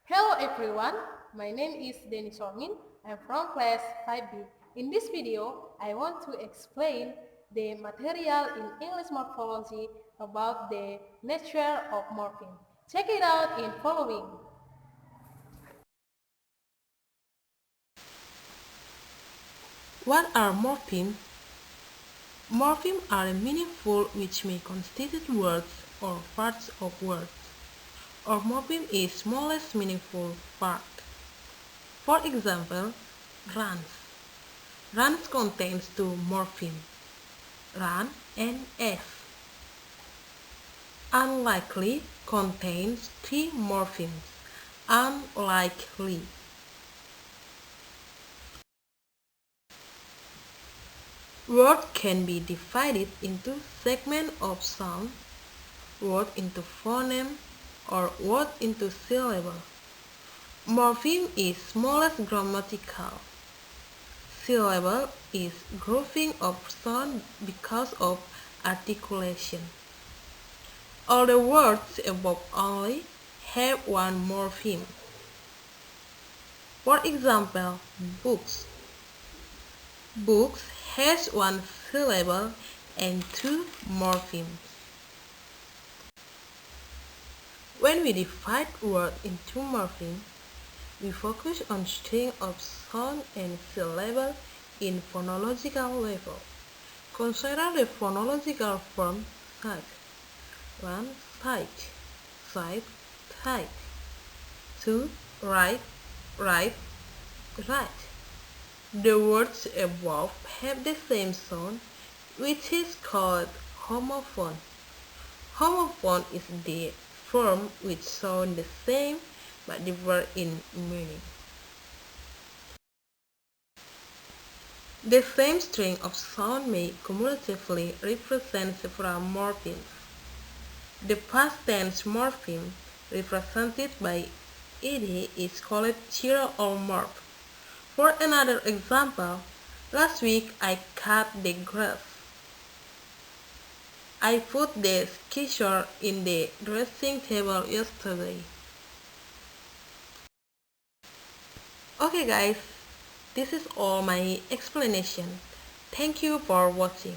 Hello everyone, my name is Denny Sormin. I'm from class 5B. In this video, I want to explain the material in English morphology about the nature of morpheme. Check it out in following. What are morphemes? Morphemes are meaningful which may constitute words or parts of words, or morpheme is smallest meaningful part. For example, runs. Runs contains two morphemes, run and s. Unlikely contains three morphemes, unlikely. Word can be divided into segment of sound, word into phoneme, or word into syllable. Morpheme is smallest grammatical. Syllable is grouping of sound because of articulation. All the words above only have one morpheme. For example, books. Books has one syllable and two morphemes. When we divide word into morphemes, we focus on string of sound and syllable in phonological level. Consider the phonological form sight. 1. Sight, sight, sight. 2. Right, right, right. The words above have the same sound, which is called homophone. Homophone is the form which sound the same but differ in meaning. The same string of sound may cumulatively represent several morphemes. The past tense morpheme represented by ed is called zero or morph. For another example, last week I cut the grass. I put the skisher in the dressing table yesterday. Okay guys, this is all my explanation. Thank you for watching.